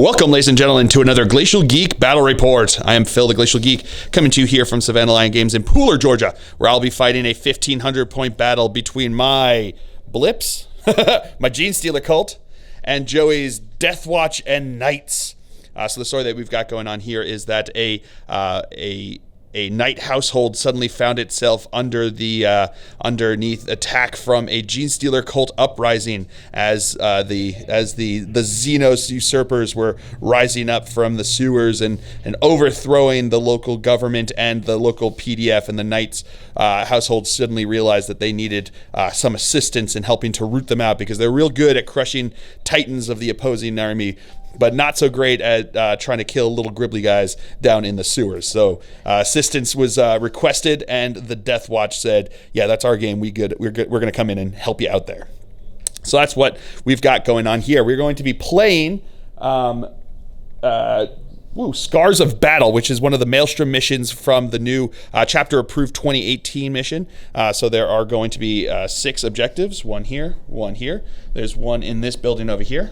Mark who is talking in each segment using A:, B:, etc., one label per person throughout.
A: Welcome, ladies and gentlemen, to another Glacial Geek Battle Report. I am Phil, the Glacial Geek, coming to you here from Savannah Lion Games in Pooler, Georgia, where I'll be fighting a 1,500-point battle between my blips, my Genestealer Cult, and Joey's Deathwatch and Knights. So the story that we've got going on here is that a Knight household suddenly found itself underneath attack from a Genestealer Cult uprising as the Xenos usurpers were rising up from the sewers and overthrowing the local government and the local PDF, and the Knights household suddenly realized that they needed some assistance in helping to root them out, because they're real good at crushing titans of the opposing army, but not so great at trying to kill little gribbly guys down in the sewers. So assistance was requested, and the Deathwatch said, "Yeah, that's our game. We're good. We're going to come in and help you out there." So that's what we've got going on here. We're going to be playing Scars of Battle, which is one of the Maelstrom missions from the new Chapter Approved 2018 mission. So there are going to be 6 objectives. One here, one here. There's one in this building over here.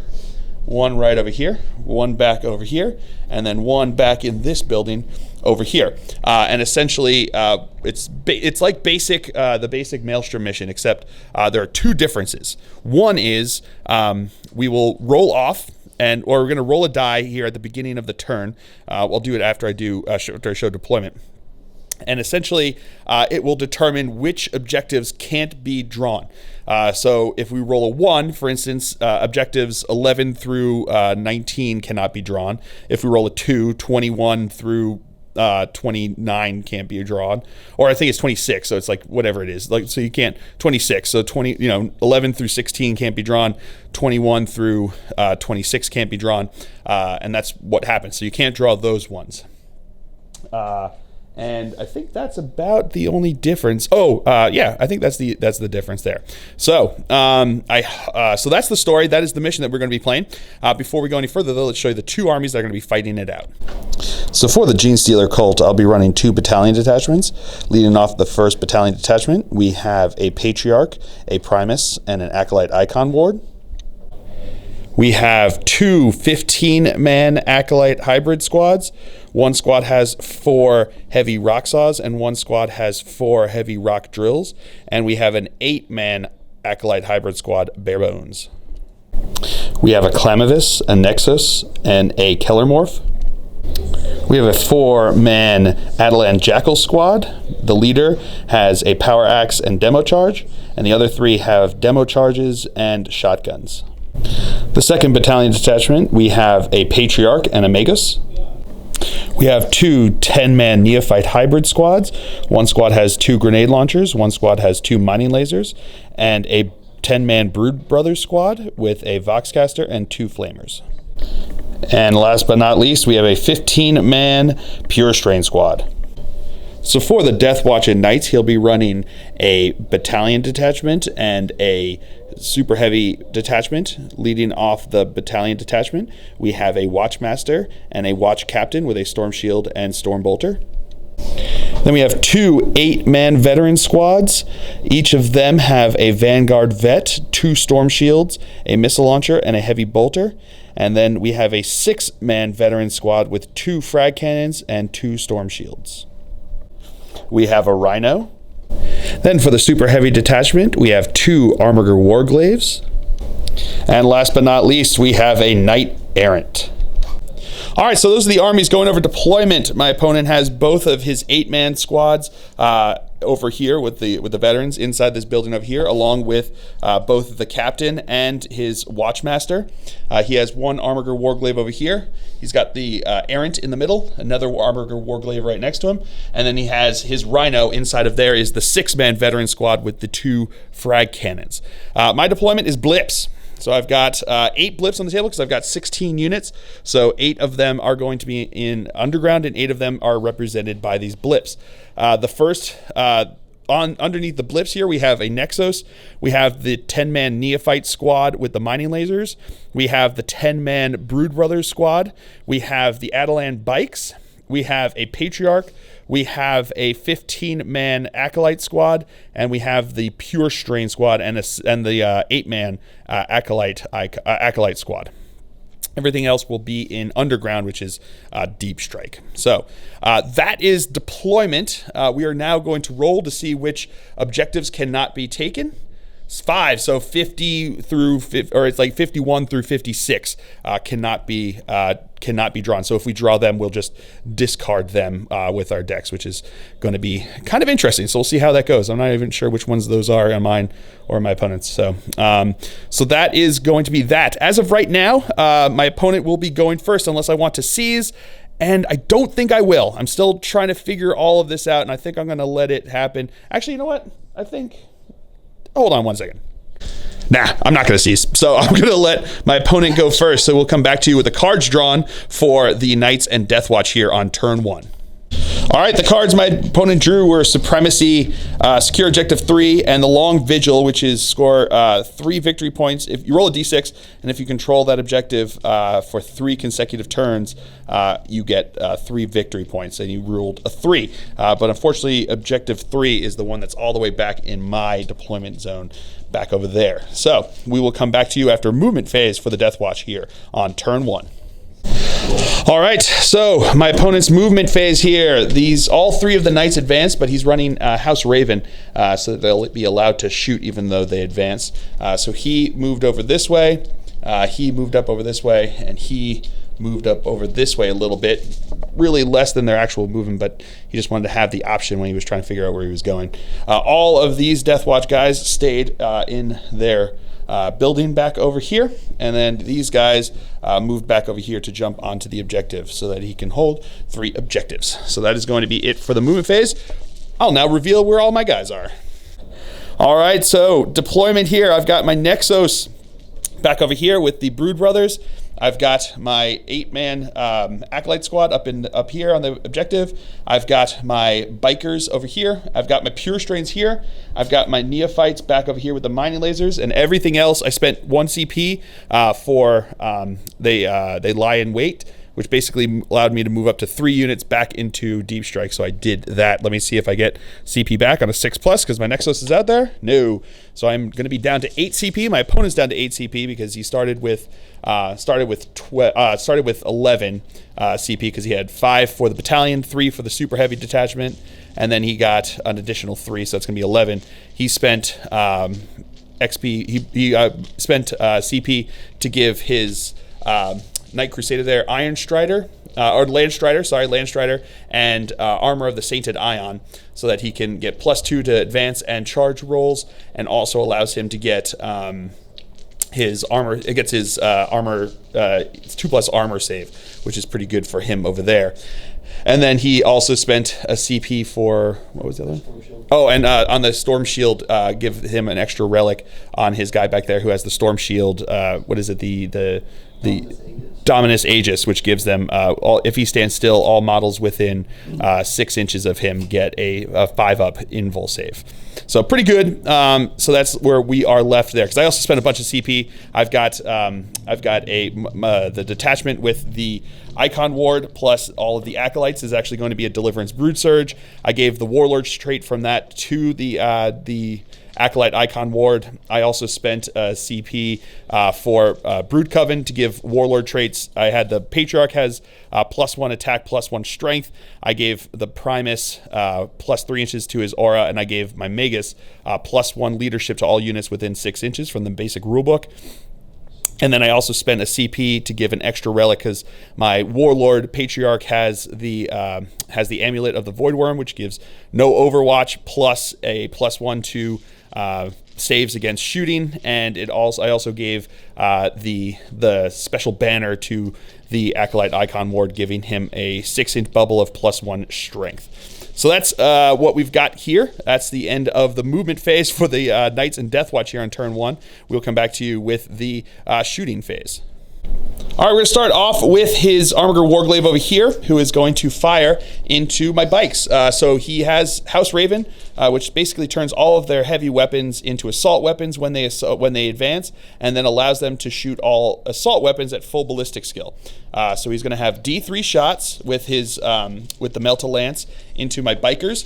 A: One right over here, one back over here, and then one back in this building over here. And essentially, it's like the basic Maelstrom mission, except there are 2 differences. One is we will roll off, or we're going to roll a die here at the beginning of the turn. I'll do it after I show deployment. And essentially, it will determine which objectives can't be drawn. So if we roll a 1, for instance, objectives 11 through 19 cannot be drawn. If we roll a 2, 21 through 29 can't be drawn. Or I think it's 26, so it's like whatever it is. So you can't, 26, so 11 through 16 can't be drawn. 21 through 26 can't be drawn. And that's what happens. So you can't draw those ones. And I think that's about the only difference. I think that's the difference there. So so that's the story. That is the mission that we're going to be playing. Before we go any further, though, let's show you the 2 armies that are going to be fighting it out. So for the Genestealer Cult, I'll be running 2 battalion detachments. Leading off the first battalion detachment, we have a Patriarch, a Primus, and an Acolyte Icon Ward. We have 2 15-man Acolyte hybrid squads. One squad has 4 heavy rock saws, and one squad has 4 heavy rock drills. And we have an 8-man Acolyte hybrid squad, bare bones. We have a Clamavis, a Nexus, and a Kellermorph. We have a 4-man Adelan Jackal squad. The leader has a power axe and demo charge, and the other 3 have demo charges and shotguns. The second battalion detachment, we have a Patriarch and a Magus. We have 2 10-man Neophyte hybrid squads. One squad has 2 grenade launchers, one squad has 2 mining lasers, and a 10-man Brood Brothers squad with a Voxcaster and 2 flamers. And last but not least, we have a 15-man Pure Strain squad. So for the Deathwatch and Knights, he'll be running a battalion detachment and a super heavy detachment. Leading off the battalion detachment, we have a Watchmaster and a Watch Captain with a Storm Shield and Storm Bolter. Then we have 2 8-man veteran squads. Each of them have a Vanguard Vet, 2 Storm Shields, a Missile Launcher, and a Heavy Bolter. And then we have a 6-man veteran squad with 2 Frag Cannons and 2 Storm Shields. We have a Rhino. Then for the super heavy detachment, we have 2 Armiger Warglaves. And last but not least, we have a Knight Errant. All right, so those are the armies going over deployment. My opponent has both of his 8-man squads over here with the veterans inside this building over here, along with both the captain and his Watchmaster. He has 1 Armiger Warglaive over here. He's got the Errant in the middle, another Armiger Warglaive right next to him, and then he has his Rhino. Inside of there is the 6-man veteran squad with the 2 frag cannons. My deployment is blips. So I've got 8 blips on the table because I've got 16 units. So 8 of them are going to be in underground, and 8 of them are represented by these blips. The first, underneath the blips here, we have a Nexus. We have the 10-man Neophyte squad with the mining lasers. We have the 10-man Brood Brothers squad. We have the Adelan Bikes. We have a Patriarch. We have a 15-man Acolyte squad, and we have the Pure Strain squad and the 8-man Acolyte squad. Everything else will be in underground, which is deep strike. So that is deployment. We are now going to roll to see which objectives cannot be taken. It's 5, so 50 through, or it's like 51 through 56 cannot be drawn. So if we draw them, we'll just discard them with our decks, which is going to be kind of interesting. So we'll see how that goes. I'm not even sure which ones those are on mine or my opponent's. So so that is going to be that. As of right now, my opponent will be going first unless I want to seize. And I don't think I will. I'm still trying to figure all of this out, and I think I'm going to let it happen. Actually, you know what? Hold on one second. Nah, I'm not going to seize. So I'm going to let my opponent go first. So we'll come back to you with the cards drawn for the Knights and Deathwatch here on turn 1. All right, the cards my opponent drew were Supremacy, Secure Objective 3, and the Long Vigil, which is score 3 victory points. If you roll a d6, and if you control that objective for 3 consecutive turns, you get 3 victory points, and you ruled a 3. But unfortunately, Objective 3 is the one that's all the way back in my deployment zone, back over there. So we will come back to you after movement phase for the Deathwatch here on turn 1. All right, so my opponent's movement phase here. All 3 of the knights advance, but he's running House Raven, so that they'll be allowed to shoot even though they advance. So he moved over this way, he moved up over this way, and he moved up over this way a little bit. Really less than their actual movement, but he just wanted to have the option when he was trying to figure out where he was going. All of these Deathwatch guys stayed in their building back over here, and then these guys moved back over here to jump onto the objective so that he can hold 3 objectives. So that is going to be it for the movement phase. I'll now reveal where all my guys are. All right, so deployment here. I've got my Nexos back over here with the Brood Brothers. I've got my 8-man Acolyte squad up here on the objective. I've got my Bikers over here. I've got my Pure Strains here. I've got my Neophytes back over here with the mining lasers, and everything else I spent 1 CP for. They lie in wait, which basically allowed me to move up to 3 units back into deep strike. So I did that. Let me see if I get CP back on a 6+ because my Nexus is out there. No. So I'm going to be down to 8 CP. My opponent's down to 8 CP because he started with 11 CP because he had 5 for the battalion, 3 for the super heavy detachment, and then he got an additional 3, so it's going to be 11. He spent XP. He spent CP to give his Knight Crusader there Iron Strider. Land Strider, and Armor of the Sainted Ion, so that he can get +2 to advance and charge rolls, and also allows him to get his armor. It gets his armor, 2+ armor save, which is pretty good for him over there. And then he also spent a CP for, what was the other one? Oh, and on the Storm Shield, give him an extra relic on his guy back there who has the Storm Shield. What is it? The Dominus Aegis, which gives them, if he stands still, all models within 6 inches of him get a 5-up invul save. So pretty good. So that's where we are left there. Because I also spent a bunch of CP. I've got the detachment with the Icon Ward plus all of the Acolytes is actually going to be a Deliverance Brood Surge. I gave the Warlord's trait from that to the Acolyte Icon Ward. I also spent CP for Brood Coven to give Warlord traits. I had the Patriarch has +1 attack, +1 strength. I gave the Primus +3 inches to his aura, and I gave my Magus +1 leadership to all units within 6 inches from the basic rulebook. And then I also spent a CP to give an extra relic because my Warlord Patriarch has the Amulet of the Voidworm, which gives no Overwatch plus a +1 to saves against shooting, and I also gave the special banner to the Acolyte Icon Ward, giving him a 6-inch bubble of +1 strength. So that's what we've got here. That's the end of the movement phase for the Knights and Deathwatch here on turn 1. We'll come back to you with the shooting phase. All right, we're going to start off with his Armiger Warglaive over here, who is going to fire into my bikes. So he has House Raven, which basically turns all of their heavy weapons into assault weapons when they advance, and then allows them to shoot all assault weapons at full ballistic skill. So he's going to have D3 shots with his with the Melta Lance into my bikers.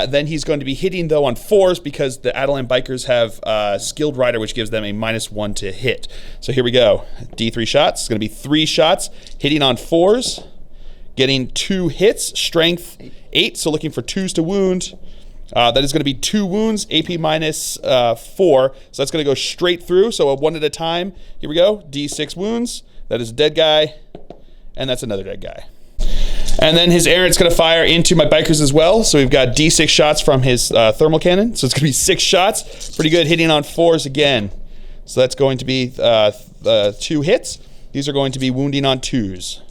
A: Then he's going to be hitting though on 4s because the Adelan bikers have skilled rider, which gives them a -1 to hit. So here we go. D3 shots. It's going to be 3 shots hitting on 4s, getting 2 hits, strength 8. So looking for 2s to wound. That is going to be 2 wounds, AP -4. So that's going to go straight through. So a 1 at a time. Here we go. D6 wounds. That is a dead guy. And that's another dead guy. And then his errant's going to fire into my bikers as well. So we've got D6 shots from his thermal cannon. So it's going to be 6 shots. Pretty good, hitting on 4s again. So that's going to be 2 hits. These are going to be wounding on 2s.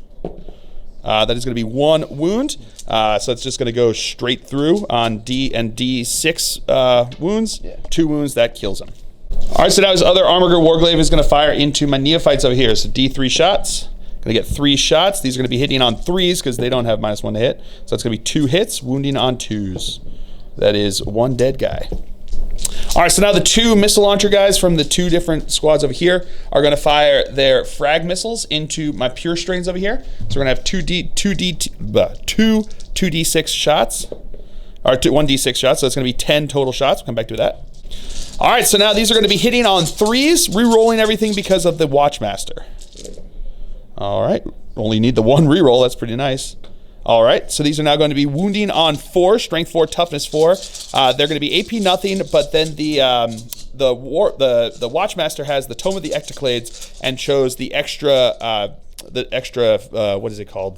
A: That is going to be 1 wound. So it's just going to go straight through on D6 wounds. 2 wounds, that kills him. All right, so now his other Armiger Warglaive is going to fire into my neophytes over here. So D3 shots. Going to get 3 shots. These are going to be hitting on 3s because they don't have -1 to hit. So it's going to be 2 hits, wounding on 2s. That is 1 dead guy. All right, so now the 2 missile launcher guys from the 2 different squads over here are going to fire their frag missiles into my pure strains over here. So we're going to have 2d6 shots, or 1d6 shots. So it's going to be 10 total shots. We'll come back to that. All right, so now these are going to be hitting on 3s, re-rolling everything because of the Watchmaster. All right, only need the 1 reroll. That's pretty nice. All right, so these are now going to be wounding on 4, strength 4, toughness 4. They're going to be AP nothing, but then the Watchmaster has the Tome of the Ectoclades and chose the extra what is it called?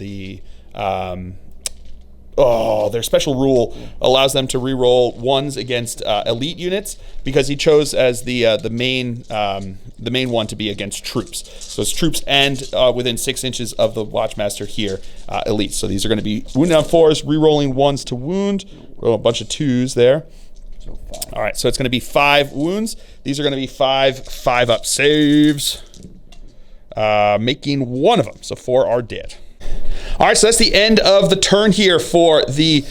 A: Their special rule allows them to reroll 1s against elite units because he chose as the main one to be against troops. So it's troops and within 6 inches of the Watchmaster here, elite. So these are going to be wounded on 4s, rerolling 1s to wound. Roll a bunch of 2s there. So 5. All right, so it's going to be 5 wounds. These are going to be 5 up saves, making 1 of them. So 4 are dead. All right, so that's the end of the turn here for the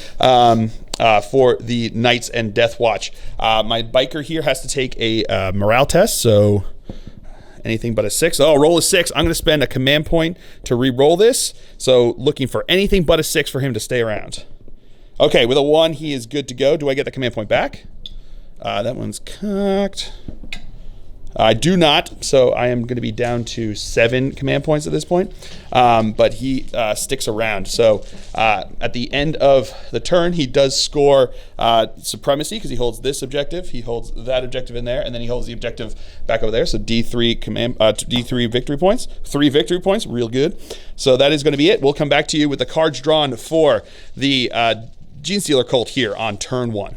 A: Knights and Deathwatch. My biker here has to take a morale test, so anything but a 6. Oh, roll a 6. I'm going to spend a command point to re-roll this, so looking for anything but a 6 for him to stay around. Okay, with a 1, he is good to go. Do I get the command point back? That one's cocked. I do not, so I am going to be down to 7 command points at this point, but he sticks around. So at the end of the turn, he does score supremacy because he holds this objective, he holds that objective in there, and then he holds the objective back over there. So D3 victory points, 3 victory points, real good. So that is going to be it. We'll come back to you with the cards drawn for the Genestealer Cult here on turn 1.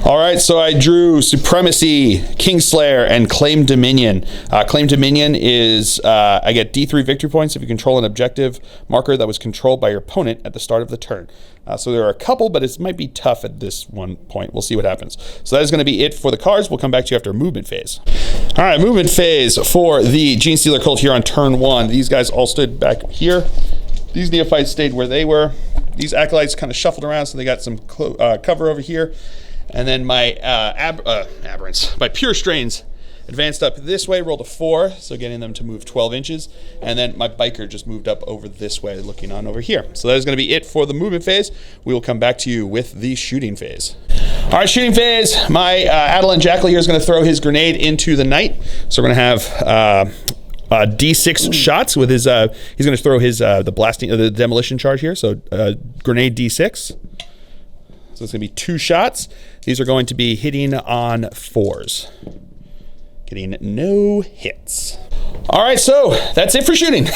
A: All right, so I drew Supremacy, Kingslayer, and Claim Dominion. Claim Dominion is, I get D3 victory points if you control an objective marker that was controlled by your opponent at the start of the turn. So there are a couple, but it might be tough at this one point. We'll see what happens. So that is going to be it for the cards. We'll come back to you after movement phase. All right, movement phase for the Genestealer Cult here on turn 1. These guys all stood back here. These neophytes stayed where they were. These acolytes kind of shuffled around, so they got some cover over here. And then my aberrants, my pure strains advanced up this way, rolled a 4, so getting them to move 12 inches. And then my biker just moved up over this way, looking on over here. So that is going to be it for the movement phase. We will come back to you with the shooting phase. All right, shooting phase. My Adelan Jackal here is going to throw his grenade into the knight. So we're going to have D6 shots with his. He's going to throw his the demolition charge here. So grenade D6. So it's going to be 2 shots. These are going to be hitting on 4s. Getting no hits. All right, so that's it for shooting.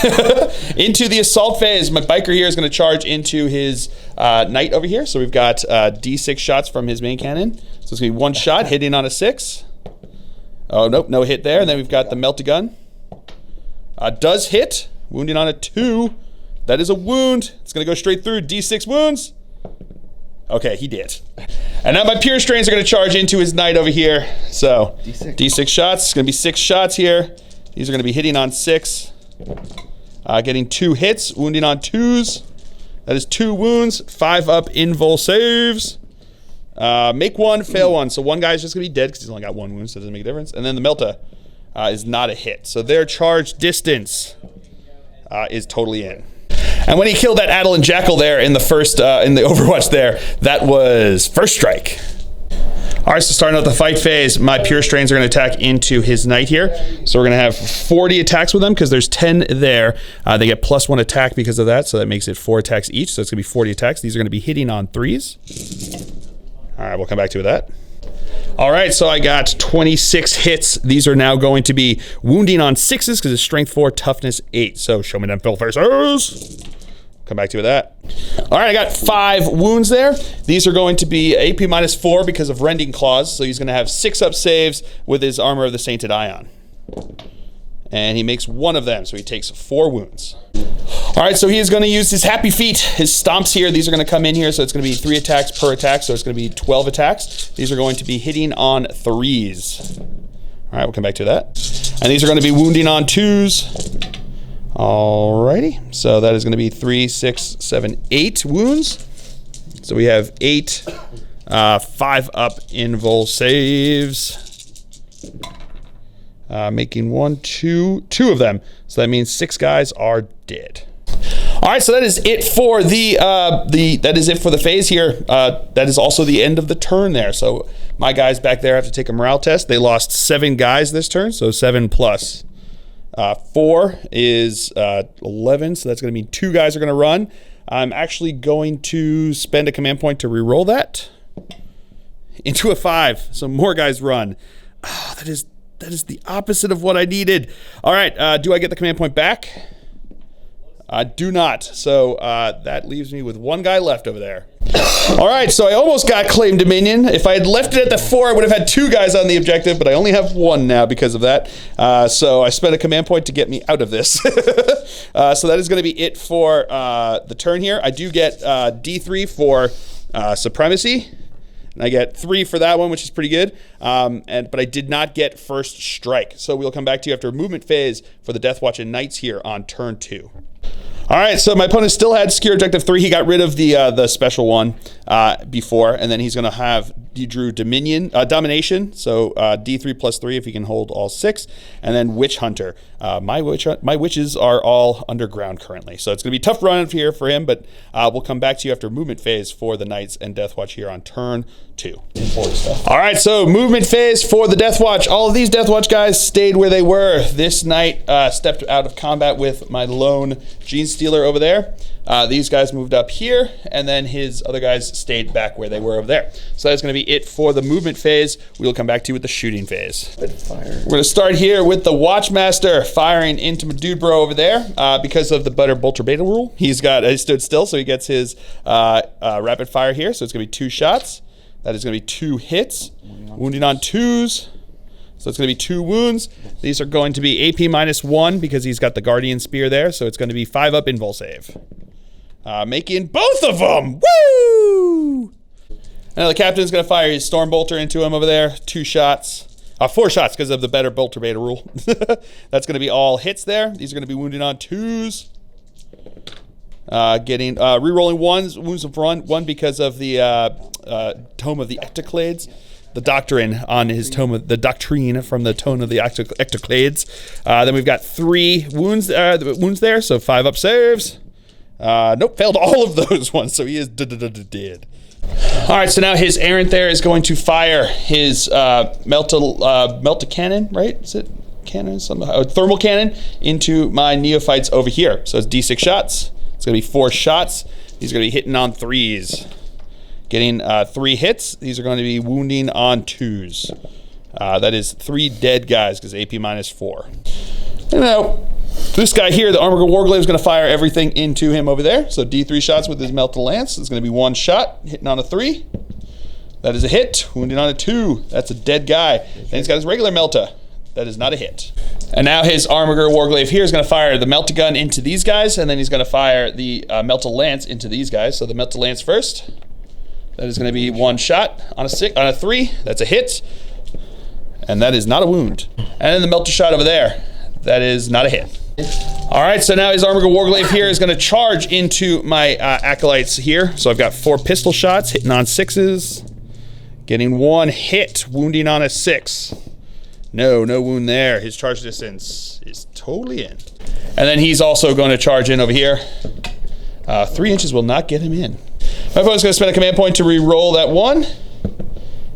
A: Into the assault phase, my biker here is going to charge into his knight over here. So we've got D6 shots from his main cannon. So it's going to be 1 shot hitting on a 6. Oh, nope, no hit there. And then we've got the melta gun. Does hit, wounding on a 2. That is a wound. It's going to go straight through. D6 wounds. Okay, he did. And now my pure strains are going to charge into his knight over here. So D6 shots. It's going to be 6 shots here. These are going to be hitting on 6. Getting 2 hits, wounding on 2s. That is 2 wounds. 5 up invul saves. Make one, fail one. So one guy's just going to be dead because he's only got 1 wound, so it doesn't make a difference. And then the Melta is not a hit. So their charge distance is totally in. And when he killed that Adel and Jackal there in the first, in the Overwatch there, that was first strike. All right, so starting out the fight phase, my Pure Strains are going to attack into his Knight here. So we're going to have 40 attacks with them because there's 10 there. They get +1 attack because of that, so that makes it 4 attacks each. So it's going to be 40 attacks. These are going to be hitting on 3s. All right, we'll come back to that. All right, so I got 26 hits. These are now going to be wounding on 6s because it's strength 4, toughness 8. So show me them fill faces. Come back to that. All right, I got 5 wounds there. These are going to be AP -4 because of Rending Claws. So he's going to have 6 up saves with his Armor of the Sainted Ion. And he makes 1 of them, so he takes 4 wounds. All right, so he is going to use his Happy Feet, his stomps here. These are going to come in here, so it's going to be 3 attacks per attack, so it's going to be 12 attacks. These are going to be hitting on 3s. All right, we'll come back to that. And these are going to be wounding on 2s. Alrighty, so that is going to be 3, 6, 7, 8 wounds. So we have 8 5 up invul saves. Making 1, 2 of them. So that means 6 guys are dead. All right, so that is it for that is it for the phase here. That is also the end of the turn there. So my guys back there have to take a morale test. They lost 7 guys this turn, so 7 plus 4 is 11, so that's going to mean 2 guys are going to run. I'm actually going to spend a command point to reroll that into a 5, so more guys run. Oh, that is the opposite of what I needed. All right, do I get the command point back? I do not, so that leaves me with 1 guy left over there. All right, so I almost got Claim Dominion. If I had left it at the 4, I would have had 2 guys on the objective, but I only have 1 now because of that. So I spent a command point to get me out of this. So that is going to be it for the turn here. I do get D3 for Supremacy. And I get 3 for that one, which is pretty good. But I did not get First Strike. So we'll come back to you after a movement phase for the Deathwatch and Knights here on turn 2. All right, so my opponent still had Secure Objective 3. He got rid of the special one before, and then he's going to have, he drew Domination, so D3 plus 3 if he can hold all 6, and then Witch Hunter. My witches are all underground currently, so it's going to be a tough run here for him, but we'll come back to you after movement phase for the Knights and Deathwatch here on turn 2. All right, so movement phase for the Deathwatch. All of these Deathwatch guys stayed where they were. This Knight stepped out of combat with my lone Genestealer over there. These guys moved up here, and then his other guys stayed back where they were over there. So that's going to be it for the movement phase. We will come back to you with the shooting phase. We're going to start here with the Watchmaster firing into my dude bro over there because of the Butter Bolter Beta rule. He stood still, so he gets his rapid fire here. So it's going to be 2 shots. That is going to be 2 hits. Wounding on 2s. So it's going to be 2 wounds. These are going to be AP -1 because he's got the Guardian Spear there. So it's going to be 5 up invul save. Making both of them. Woo! Now the captain's going to fire his Storm Bolter into him over there. 2 shots. 4 shots because of the better Bolter Beta rule. That's going to be all hits there. These are going to be wounding on 2s. Getting re-rolling wounds of 1 because of the Tome of the Ectoclades. The doctrine on his tome of the doctrine from the tone of the Ectoclades. Then we've got 3 wounds there, so 5 up saves. Nope, failed all of those ones, so he is dead. All right, so now his errant there is going to fire his melta cannon, right? Is it cannon? Thermal cannon into my neophytes over here. So it's D6 shots. It's going to be 4 shots. These are going to be hitting on 3s. Getting 3 hits. These are going to be wounding on 2s. That is 3 dead guys because AP -4. And now, this guy here, the Armored Warglaive, is going to fire everything into him over there. So D3 shots with his Melta Lance. It's going to be 1 shot, hitting on a 3. That is a hit. Wounding on a 2. That's a dead guy. Then he's got his regular Melta. That is not a hit. And now his Armored Warglaive here is going to fire the Melta Gun into these guys, and then he's going to fire the Melta Lance into these guys. So the Melta Lance first. That is going to be 1 shot on a 3. That's a hit. And that is not a wound. And then the Melta shot over there. That is not a hit. All right, so now his Armored Warglaive here is going to charge into my Acolytes here. So I've got 4 pistol shots hitting on 6s. Getting 1 hit, wounding on a 6. No wound there. His charge distance is totally in. And then he's also going to charge in over here. 3 inches will not get him in. My opponent's going to spend a command point to re-roll that 1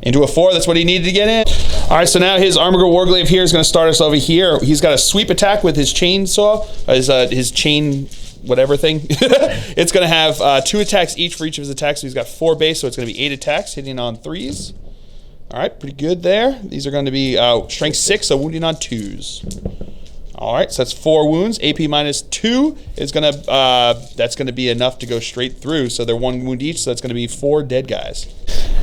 A: into a 4. That's what he needed to get in. All right, so now his Armored Warglaive here is going to start us over here. He's got a sweep attack with his chainsaw, his chain whatever thing. It's going to have 2 attacks each for each of his attacks. So he's got 4 base, so it's going to be 8 attacks, hitting on 3s. All right, pretty good there. These are going to be strength 6, so wounding on 2s. All right, so that's 4 wounds. AP minus 2 is going to, that's going to be enough to go straight through. So they're 1 wound each, so that's going to be 4 dead guys.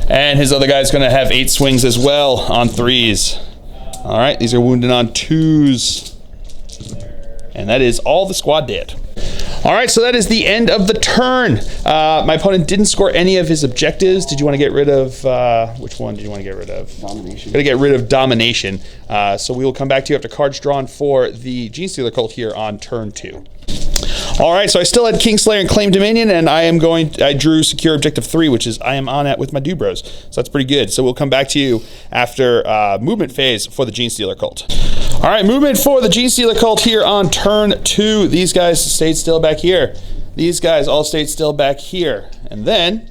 A: And his other guy's going to have 8 swings as well on 3s. All right, these are wounded on 2s. And that is all the squad dead. All right, so that is the end of the turn. My opponent didn't score any of his objectives. Did you want to get rid of, which one did you want to get rid of?
B: Domination.
A: Got to get rid of domination. So we will come back to you after cards drawn for the Genestealer Cult here on turn 2. All right, so I still had Kingslayer and Claim Dominion, and I drew Secure Objective 3, which is I am on at with my dude bros. So that's pretty good. So we'll come back to you after movement phase for the Genestealer Cult. All right, movement for the Genestealer Cult here on turn 2. These guys stayed still back here. These guys all stayed still back here. And then,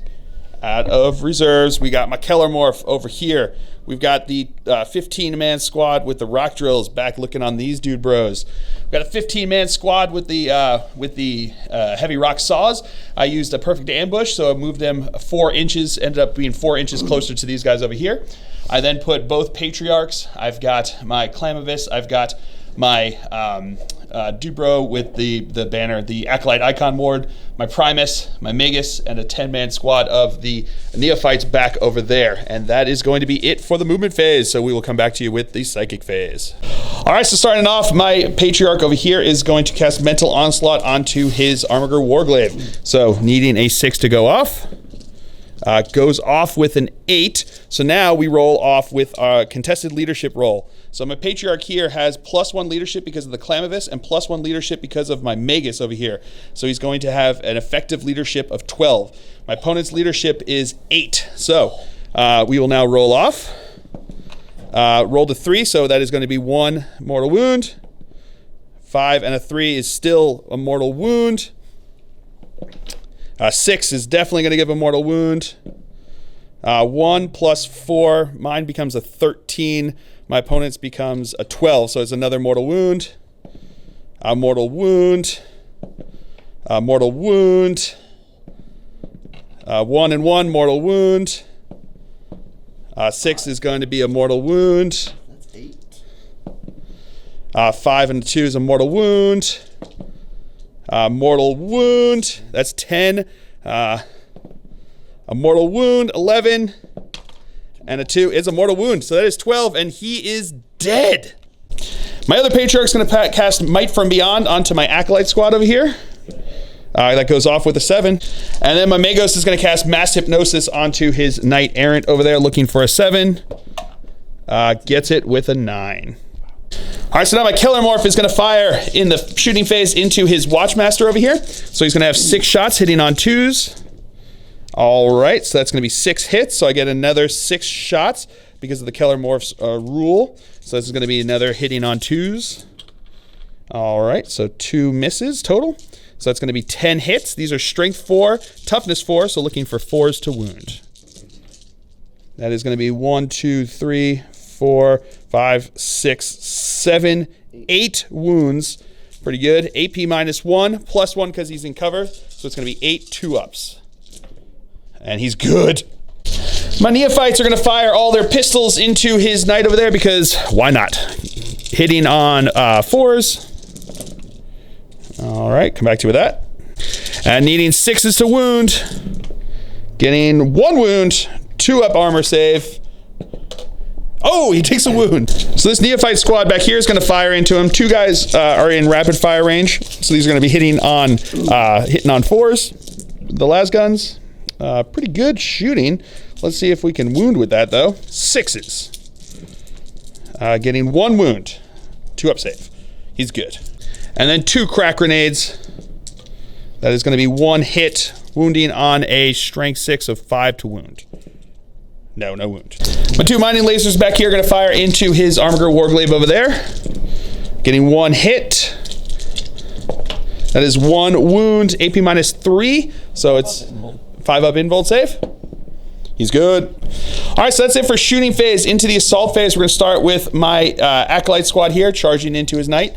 A: out of reserves, we got my Kellermorph over here. We've got the 15-man squad with the rock drills back looking on these dude bros. We've got a 15-man squad with the heavy rock saws. I used a perfect ambush, so I moved them 4 inches, ended up being 4 inches closer to these guys over here. I then put both patriarchs. I've got my Clamavis. I've got my Dubro with the banner, the Acolyte Icon Ward, my Primus, my Magus, and a 10-man squad of the Neophytes back over there. And that is going to be it for the movement phase. So we will come back to you with the psychic phase. All right, so starting off, my Patriarch over here is going to cast Mental Onslaught onto his Armored Warglaive. So needing a 6 to go off. Goes off with an 8. So now we roll off with a contested leadership roll. So my Patriarch here has +1 leadership because of the Clamavis and +1 leadership because of my Magus over here. So he's going to have an effective leadership of 12. My opponent's leadership is 8. So we will now roll off. Roll to 3, so that is going to be 1 mortal wound. 5 and a 3 is still a mortal wound. 6 is definitely going to give a mortal wound. 1 plus 4, mine becomes a 13. My opponent's becomes a 12, so it's another mortal wound. Mortal wound. Mortal wound. 1 and 1, mortal wound. 6 is going to be a mortal wound.
B: That's 8.
A: 5 and 2 is a mortal wound. Mortal wound, that's 10. A mortal wound, 11. And a 2 is a mortal wound. So that is 12, and he is dead. My other Patriarch's going to cast Might from Beyond onto my Acolyte squad over here. That goes off with a 7. And then my Magos is going to cast Mass Hypnosis onto his Knight Errant over there, looking for a 7. Gets it with a 9. All right, so now my Kellermorph is going to fire in the shooting phase into his Watchmaster over here. So he's going to have 6 shots hitting on 2s. All right, so that's going to be 6 hits. So I get another 6 shots because of the Kellermorph's rule. So this is going to be another hitting on 2s. All right, so 2 misses total. So that's going to be 10 hits. These are strength 4, toughness 4, so looking for 4s to wound. That is going to be 1, 2, 3, 4, 5, 6, 7, 8 wounds. Pretty good. AP minus 1, plus 1 because he's in cover. So it's going to be 8 2-ups. And he's good. My Neophytes are going to fire all their pistols into his knight over there because why not? Hitting on 4s. All right, come back to you with that. And needing 6s to wound. Getting 1 wound, 2-up armor save. Oh, he takes a wound. So this Neophyte squad back here is going to fire into him. 2 guys are in rapid fire range. So these are going to be hitting on 4s. The las guns. Pretty good shooting. Let's see if we can wound with that, though. 6s. Getting 1 wound. 2-up save. He's good. And then 2 crack grenades. That is going to be 1 hit, wounding on a strength 6 of 5 to wound. No wound. My 2 mining lasers back here are going to fire into his Armiger Warglaive over there. Getting 1 hit. That is 1 wound, AP -3. So it's 5 up invuln save. He's good. All right, so that's it for shooting phase. Into the assault phase, we're going to start with my Acolyte squad here, charging into his knight.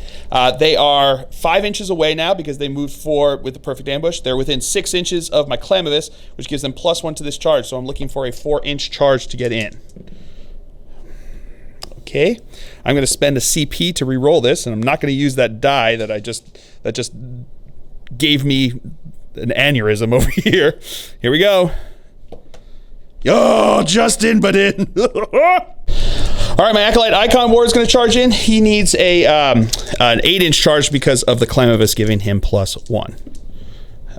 A: They are 5 inches away now because they moved 4 with the perfect ambush. They're within 6 inches of my Clamavus, which gives them +1 to this charge. So I'm looking for a 4-inch charge to get in. Okay, I'm going to spend a CP to re-roll this, and I'm not going to use that die that just gave me an aneurysm over here. Here we go. Oh, just in, but in. All right, my Acolyte Icon Ward is going to charge in. He needs an 8-inch charge because of the Clamavus giving him +1.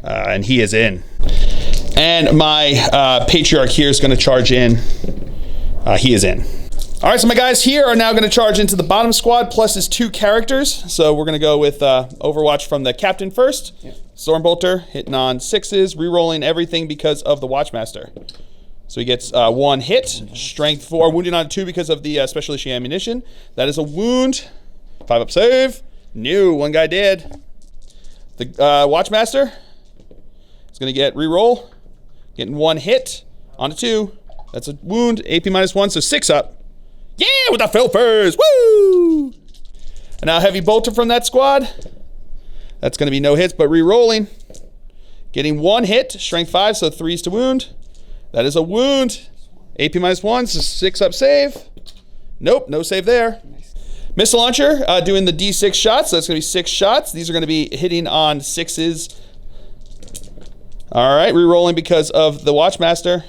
A: And he is in. And my Patriarch here is going to charge in. He is in. All right, so my guys here are now going to charge into the bottom squad plus his 2 characters. So we're going to go with Overwatch from the captain first. Yep. Stormbolter hitting on 6s, re-rolling everything because of the Watchmaster. So he gets 1 hit, strength 4, wounded on 2 because of the special issue ammunition. That is a wound. 5 up save. No, 1 guy dead. The Watchmaster is going to get re-roll. Getting 1 hit on a 2. That's a wound. AP -1, so 6 up. Yeah, with the Filfers. Woo! And now Heavy Bolter from that squad. That's going to be no hits, but re-rolling. Getting 1 hit, strength 5, so 3s to wound. That is a wound. AP -1, so 6 up save. Nope, no save there. Nice. Missile launcher doing the D6 shots. So that's going to be 6 shots. These are going to be hitting on 6s. All right, re-rolling because of the Watchmaster.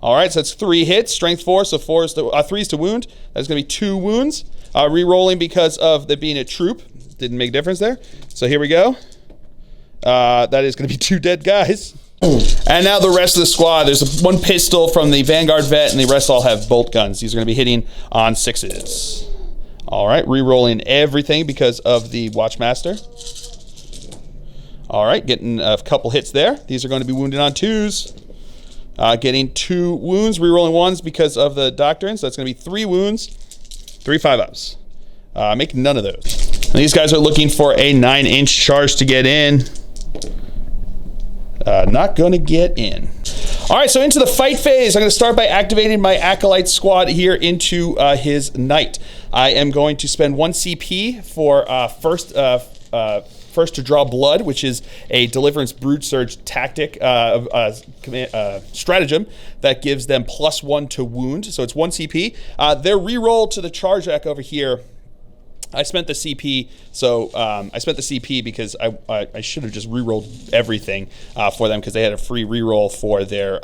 A: All right, so that's 3 hits, strength 4, so 3s to wound. That's going to be 2 wounds. Re-rolling because of there being a troop. Didn't make a difference there. So here we go. That is going to be 2 dead guys. And now the rest of the squad. There's 1 pistol from the Vanguard vet, and the rest all have bolt guns. These are going to be hitting on 6s. All right, re-rolling everything because of the Watchmaster. All right, getting a couple hits there. These are going to be wounded on 2s. Getting 2 wounds, re-rolling 1s because of the Doctrine. So that's going to be 3 wounds, 3 5-ups. Make none of those. And these guys are looking for a 9-inch charge to get in. Not going to get in. All right, so into the fight phase. I'm going to start by activating my Acolyte squad here into his Knight. I am going to spend 1 CP for first to draw blood, which is a Deliverance Brood Surge tactic stratagem that gives them +1 to wound. So it's 1 CP. Their reroll to the charge deck over here. I spent the CP, so I spent the CP because I should have just rerolled everything for them because they had a free reroll for their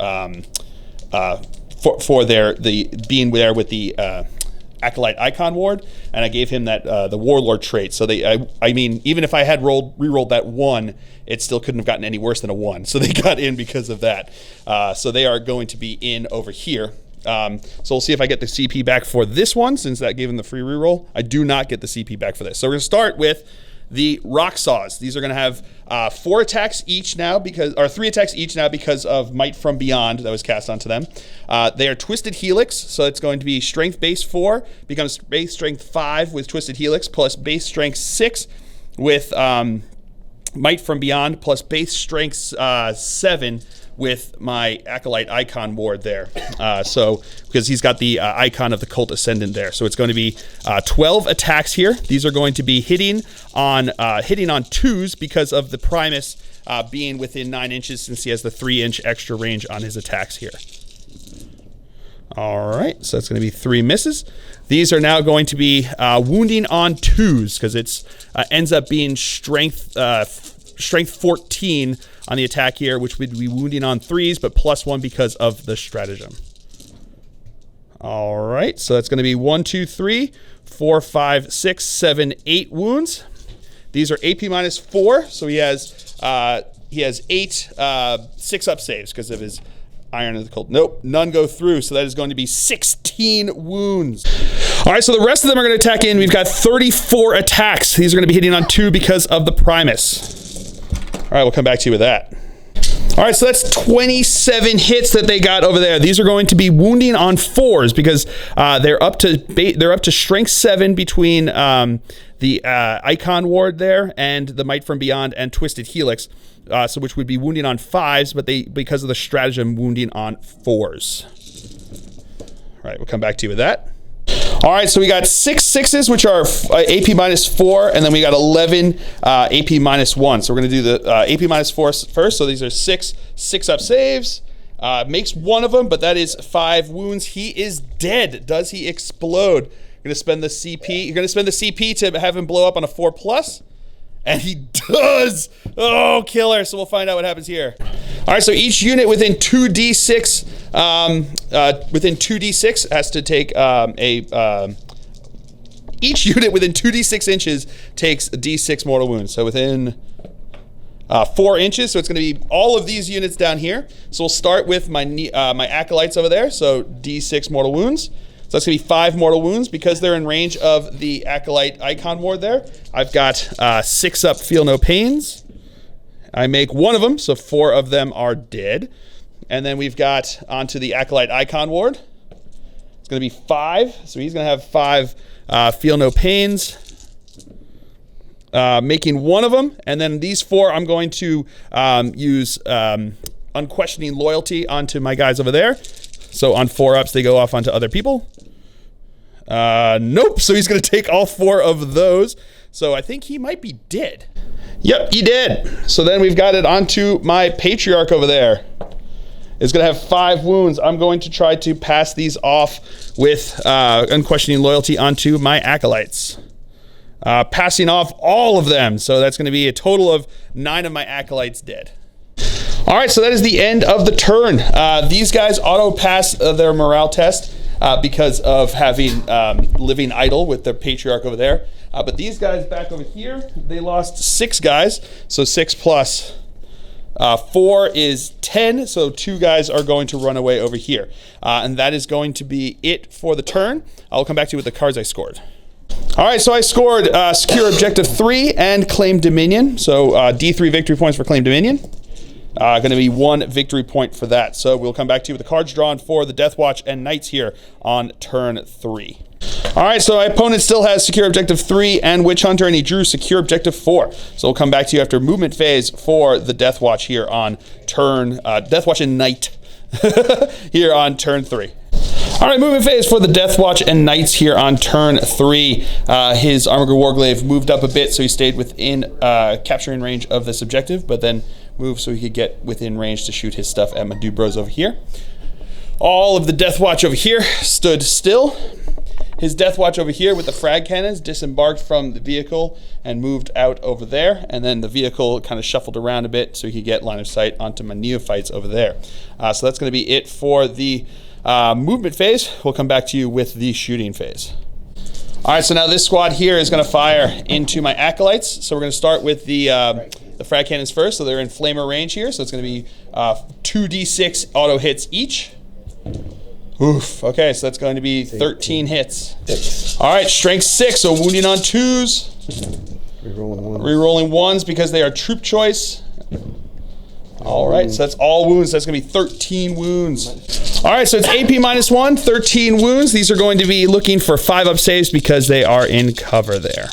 A: being there with the Acolyte Icon Ward, and I gave him that the Warlord trait. So I mean, even if I had rerolled that 1, it still couldn't have gotten any worse than a 1. So they got in because of that. So they are going to be in over here. So we'll see if I get the CP back for this one, since that gave him the free reroll. I do not get the CP back for this. So we're going to start with the Rock Saws. These are going to have 4 attacks each now, or 3 attacks each now because of Might from Beyond that was cast onto them. They are Twisted Helix, so it's going to be Strength base 4, becomes base Strength 5 with Twisted Helix, plus base Strength 6 with Might from Beyond, plus base Strength 7 with my Acolyte Icon Ward there. So, because he's got the icon of the Cult Ascendant there. So it's going to be 12 attacks here. These are going to be hitting on 2s because of the Primus being within 9 inches, since he has the 3-inch extra range on his attacks here. All right, so that's going to be 3 misses. These are now going to be wounding on 2s, because it's ends up being strength 14 on the attack here, which would be wounding on 3s, but +1 because of the stratagem. All right, so that's going to be 1, 2, 3, 4, 5, 6, 7, 8 wounds. These are AP -4, so he has 8 6-up saves because of his Iron of the Cult. Nope, none go through, so that is going to be 16 wounds. All right, so the rest of them are going to attack in. We've got 34 attacks. These are going to be hitting on 2 because of the Primus. All right, we'll come back to you with that. All All right, so that's 27 hits that they got over there. These are going to be wounding on 4s because they're up to strength 7 between the Icon Ward there and the Might from Beyond and Twisted Helix, so which would be wounding on 5s, but because of the stratagem, wounding on 4s. All right, we'll come back to you with that. All right, so we got 6 6s, which are AP -4, and then we got 11 AP -1. So we're going to do the AP -4 first. So these are 6 up saves. Makes one of them, but that is 5 wounds. He is dead. Does he explode? You're going to spend the CP. You're going to spend the CP to have him blow up on a 4+. And he does. Oh, killer. So we'll find out what happens here. All right, so each unit within 2d6 has to take each unit within 2d6 inches takes d6 mortal wounds. So within 4 inches, so it's going to be all of these units down here. So we'll start with my acolytes over there. So d6 mortal wounds. So that's going to be 5 mortal wounds because they're in range of the Acolyte Icon Ward there. I've got 6 up Feel No Pains. I make one of them, so 4 of them are dead. And then we've got onto the Acolyte Icon Ward. It's going to be 5, so he's going to have 5 Feel No Pains. Making one of them. And then these 4, I'm going to use Unquestioning Loyalty onto my guys over there. So on 4-ups, they go off onto other people. Nope. So he's going to take all 4 of those. So I think he might be dead. Yep, he did. So then we've got it onto my Patriarch over there. It's going to have 5 wounds. I'm going to try to pass these off with Unquestioning Loyalty onto my Acolytes. Passing off all of them. So that's going to be a total of 9 of my Acolytes dead. All right, so that is the end of the turn. These guys auto-pass their morale test because of having living idle with their Patriarch over there. But these guys back over here, they lost 6 guys. So 6 plus 4 is 10. So 2 guys are going to run away over here. And that is going to be it for the turn. I'll come back to you with the cards I scored. All right, so I scored Secure Objective 3 and Claim Dominion. So D3 victory points for Claim Dominion. Going to be 1 victory point for that. So we'll come back to you with the cards drawn for the Deathwatch and Knights here on turn 3. All right, so my opponent still has Secure Objective 3 and Witch Hunter, and he drew Secure Objective 4. So we'll come back to you after movement phase for the Deathwatch here on turn, Deathwatch and Knight here on turn 3. All right, movement phase for the Deathwatch and Knights here on turn 3. His Armored Warglaive moved up a bit, so he stayed within capturing range of this objective, but then moved so he could get within range to shoot his stuff at my dude bros over here. All of the Deathwatch over here stood still. His Deathwatch over here with the frag cannons disembarked from the vehicle and moved out over there, and then the vehicle kind of shuffled around a bit so he could get line of sight onto my neophytes over there. So that's going to be it for the movement phase. We'll come back to you with the shooting phase. All right, so now this squad here is going to fire into my acolytes. So we're going to start with the frag cannons first. So they're in flamer range here. So it's going to be 2d6 auto hits each. Oof. Okay, so that's going to be 13 hits. 6. All right, strength 6. So wounding on 2s. Rerolling 1s because they are troop choice. All right, so that's all wounds. That's going to be 13 wounds. All right, so it's AP -1, 13 wounds. These are going to be looking for 5-up saves because they are in cover there.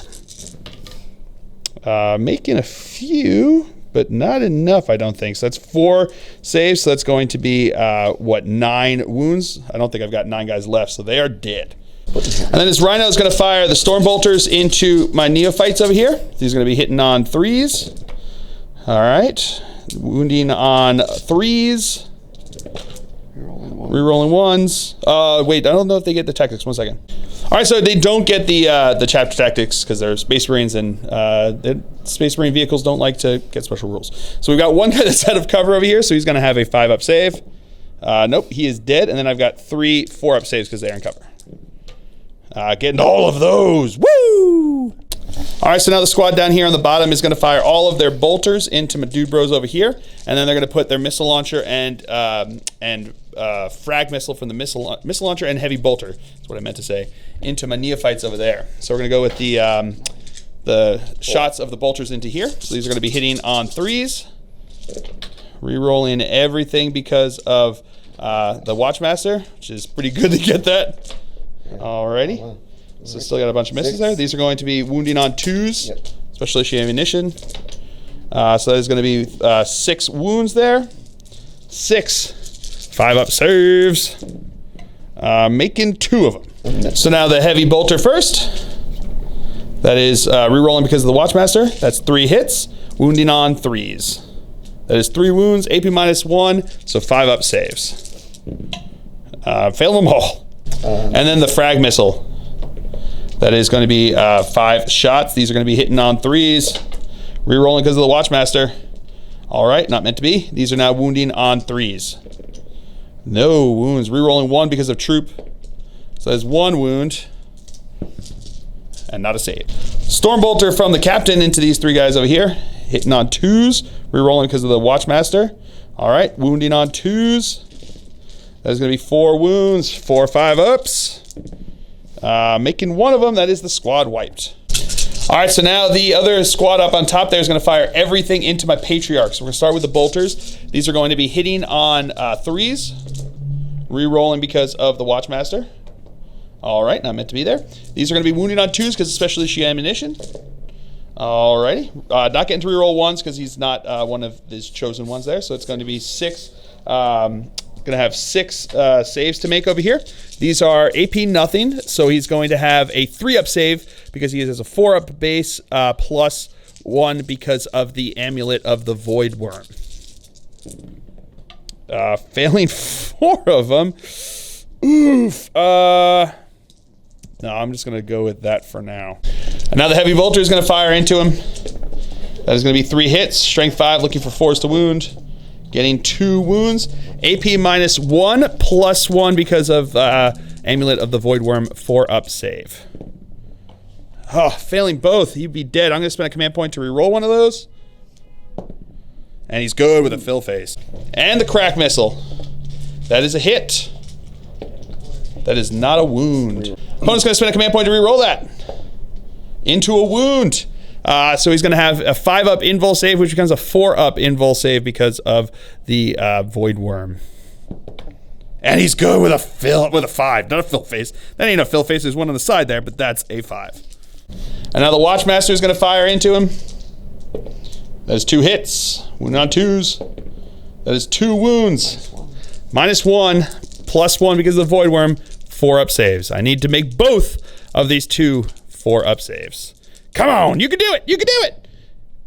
A: Making a few, but not enough, I don't think. So that's 4 saves, so that's going to be, 9 wounds? I don't think I've got 9 guys left, so they are dead. And then this Rhino is going to fire the Storm Bolters into my neophytes over here. These are going to be hitting on 3s. All right. Wounding on 3s. Rerolling 1s. Wait, I don't know if they get the tactics. 1 second. All right, so they don't get the chapter tactics because they're Space Marines, and Space Marine vehicles don't like to get special rules. So we've got 1 guy that's out of cover over here, so he's going to have a 5-up save. Nope, he is dead. And then I've got 3 4-up saves because they're in cover. Getting all of those. Woo! All right, so now the squad down here on the bottom is going to fire all of their bolters into my dude bros over here, and then they're going to put their missile launcher and frag missile from the missile launcher and heavy bolter, that's what I meant to say, into my neophytes over there. So we're going to go with the shots of the bolters into here. So these are going to be hitting on 3s. Rerolling everything because of the Watchmaster, which is pretty good to get that. Alrighty. So still got a bunch of misses there. These are going to be wounding on 2s, especially if she ammunition. So that is going to be 6 wounds there. 6. 5 up saves. Making 2 of them. So now the heavy bolter first. That is rerolling because of the Watchmaster. That's 3 hits. Wounding on 3s. That is 3 wounds, AP -1, so 5 up saves. Fail them all. And then the frag missile. That is going to be 5 shots. These are going to be hitting on 3s. Rerolling because of the Watchmaster. All right, not meant to be. These are now wounding on 3s. No wounds. Rerolling 1 because of troop. So that's 1 wound. And not a save. Stormbolter from the captain into these 3 guys over here. Hitting on 2s. Rerolling because of the Watchmaster. All right, wounding on 2s. That is going to be 4 wounds. 4 5 ups. Making 1 of them. That is the squad wiped. All right, so now the other squad up on top there is going to fire everything into my Patriarch. So we're going to start with the bolters. These are going to be hitting on 3s. Rerolling because of the Watchmaster. All right, not meant to be there. These are going to be wounding on 2s because especially she ammunition. Alrighty. Not getting to reroll 1s because he's not one of his chosen ones there. So it's going to be 6. Going to have 6 saves to make over here. These are AP nothing. So he's going to have a 3-up save because he has a 4-up base plus 1 because of the amulet of the Void Worm. Failing 4 of them. Oof. No, I'm just going to go with that for now. And now the heavy bolter is going to fire into him. That is going to be 3 hits. Strength 5, looking for 4s to wound. Getting 2 wounds. AP -1 plus 1 because of Amulet of the Void Worm 4-up save. Oh, failing both. He'd be dead. I'm going to spend a command point to reroll one of those. And he's good with a fill face. And the crack missile. That is a hit. That is not a wound. Opponent's going to spend a command point to reroll that. Into a wound. So he's going to have a 5-up invul save, which becomes a 4-up invul save because of the Void Worm. And he's good with a 5, not a fill face. That ain't a fill face. There's one on the side there, but that's a 5. And now the Watchmaster is going to fire into him. That is 2 hits. Wound on 2s. That is 2 wounds. -1 plus 1 because of the Void Worm. 4-up saves. I need to make both of these 2 4-up saves. Come on, you can do it. You can do it.